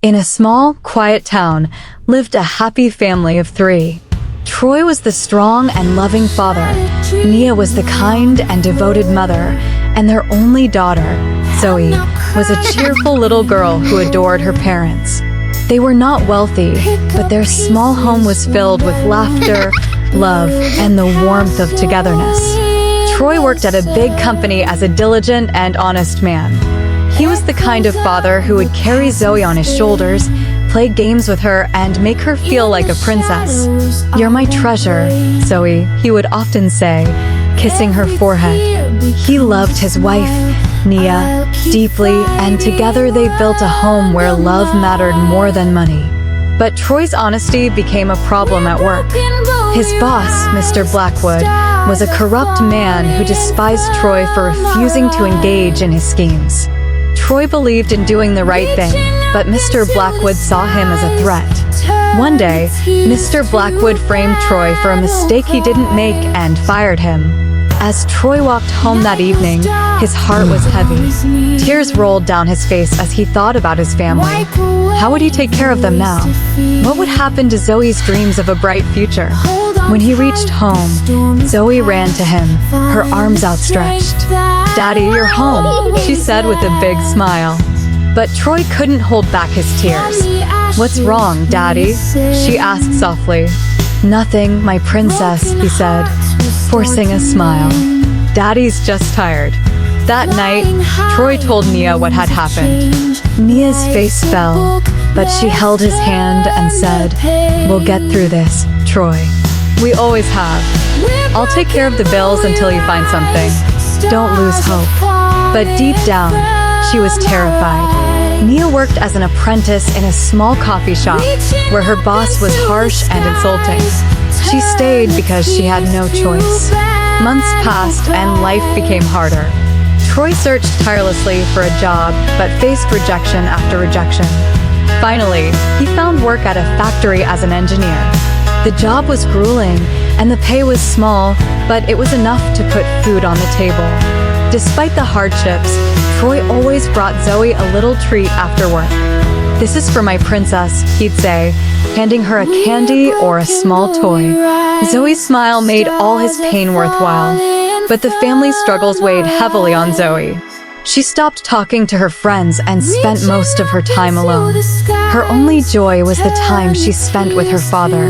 In a small, quiet town lived a happy family of three. Troy was the strong and loving father, Nia was the kind and devoted mother, and their only daughter, Zoe, was a cheerful little girl who adored her parents. They were not wealthy, but their small home was filled with laughter, love, and the warmth of togetherness. Troy worked at a big company as a diligent and honest man. He was the kind of father who would carry Zoe on his shoulders, play games with her, and make her feel like a princess. "You're my treasure, Zoe," he would often say, kissing her forehead. He loved his wife, Nia, deeply, and together they built a home where love mattered more than money. But Troy's honesty became a problem at work. His boss, Mr. Blackwood, was a corrupt man who despised Troy for refusing to engage in his schemes. Troy believed in doing the right thing, but Mr. Blackwood saw him as a threat. One day, Mr. Blackwood framed Troy for a mistake he didn't make and fired him. As Troy walked home that evening, his heart was heavy. Tears rolled down his face as he thought about his family. How would he take care of them now? What would happen to Zoe's dreams of a bright future? When he reached home, Zoe ran to him, her arms outstretched. "Daddy, you're home," she said with a big smile. But Troy couldn't hold back his tears. "What's wrong, Daddy?" she asked softly. "Nothing, my princess," he said, forcing a smile. "Daddy's just tired." That night, Troy told Nia what had happened. Nia's face fell, but she held his hand and said, "We'll get through this, Troy. We always have. I'll take care of the bills until you find something. Don't lose hope." But deep down, she was terrified. Nia worked as an apprentice in a small coffee shop where her boss was harsh and insulting. She stayed because she had no choice. Months passed and life became harder. Troy searched tirelessly for a job, but faced rejection after rejection. Finally, he found work at a factory as an engineer. The job was grueling, and the pay was small, but it was enough to put food on the table. Despite the hardships, Troy always brought Zoe a little treat after work. "This is for my princess," he'd say, handing her a candy or a small toy. Zoe's smile made all his pain worthwhile, but the family struggles weighed heavily on Zoe. She stopped talking to her friends and spent most of her time alone. Her only joy was the time she spent with her father.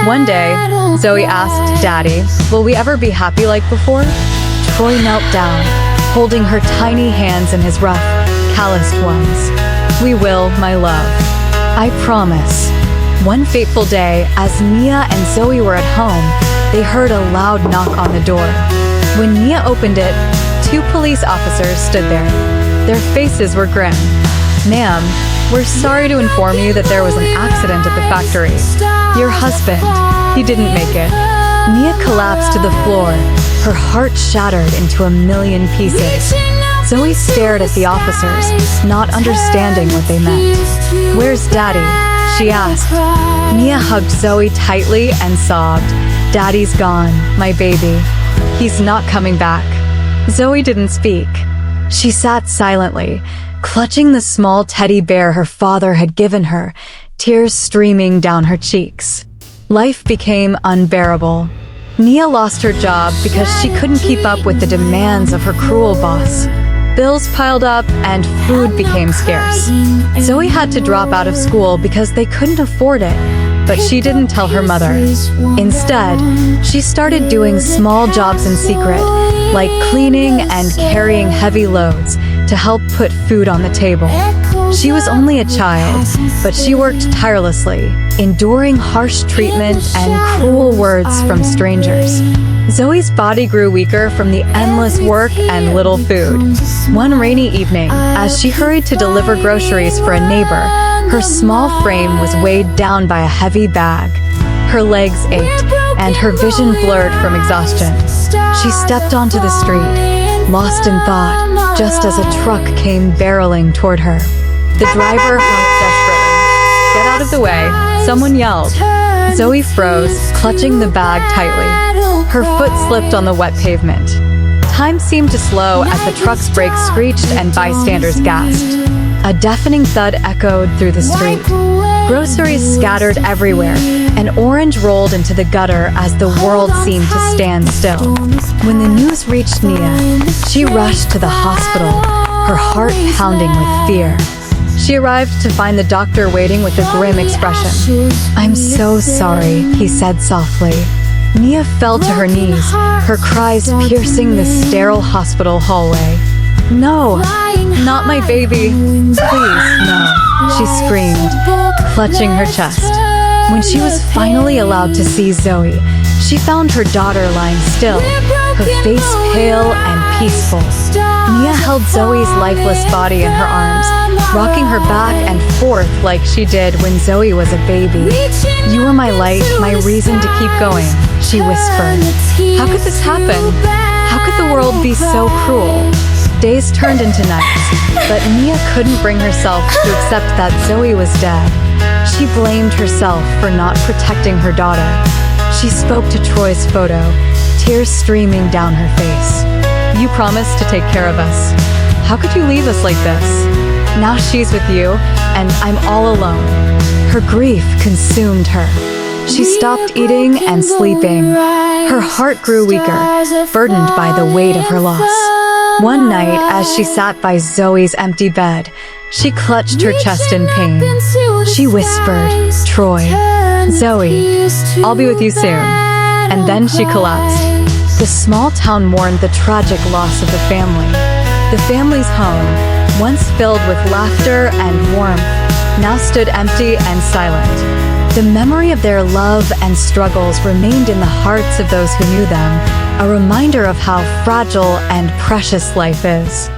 One day, Zoe asked, "Daddy, will we ever be happy like before?" Troy knelt down, holding her tiny hands in his rough, calloused ones. "We will, my love. I promise." One fateful day, as Nia and Zoe were at home, they heard a loud knock on the door. When Nia opened it, two police officers stood there. Their faces were grim. "Ma'am, we're sorry to inform you that there was an accident at the factory. Your husband, he didn't make it." Nia collapsed to the floor, her heart shattered into a million pieces. Zoe stared at the officers, not understanding what they meant. "Where's Daddy?" she asked. Nia hugged Zoe tightly and sobbed. "Daddy's gone, my baby. He's not coming back." Zoe didn't speak. She sat silently, clutching the small teddy bear her father had given her, tears streaming down her cheeks. Life became unbearable. Nia lost her job because she couldn't keep up with the demands of her cruel boss. Bills piled up and food became scarce. Zoe had to drop out of school because they couldn't afford it, but she didn't tell her mother. Instead, she started doing small jobs in secret, like cleaning and carrying heavy loads to help put food on the table. She was only a child, but she worked tirelessly, enduring harsh treatment and cruel words from strangers. Zoe's body grew weaker from the endless work and little food. One rainy evening, as she hurried to deliver groceries for a neighbor, her small frame was weighed down by a heavy bag. Her legs ached, and her vision blurred from exhaustion. She stepped onto the street, lost in thought, just as a truck came barreling toward her. The driver honked desperately. "Get out of the way," someone yelled. Zoe froze, clutching the bag tightly. Her foot slipped on the wet pavement. Time seemed to slow as the truck's brakes screeched and bystanders gasped. A deafening thud echoed through the street. Groceries scattered everywhere, and orange rolled into the gutter as the world seemed to stand still. When the news reached Nia, she rushed to the hospital, her heart pounding with fear. She arrived to find the doctor waiting with a grim expression. "I'm so sorry," he said softly. Nia fell to her knees, her cries piercing the sterile hospital hallway. "No, not my baby. Please, no," she screamed, clutching her chest. When she was finally allowed to see Zoe, she found her daughter lying still, her face pale and peaceful. Nia held Zoe's lifeless body in her arms, rocking her back and forth like she did when Zoe was a baby. "You are my light, my reason to keep going," she whispered. How could this happen? How could the world be so cruel? Days turned into nights, but Nia couldn't bring herself to accept that Zoe was dead. She blamed herself for not protecting her daughter. She spoke to Troy's photo, tears streaming down her face. "You promised to take care of us. How could you leave us like this? Now she's with you, and I'm all alone." Her grief consumed her. She stopped eating and sleeping. Her heart grew weaker, burdened by the weight of her loss. One night, as she sat by Zoe's empty bed, she clutched her chest in pain. She whispered, "Troy, Zoe, I'll be with you soon." And then she collapsed. The small town mourned the tragic loss of the family. The family's home, once filled with laughter and warmth, now stood empty and silent. The memory of their love and struggles remained in the hearts of those who knew them, a reminder of how fragile and precious life is.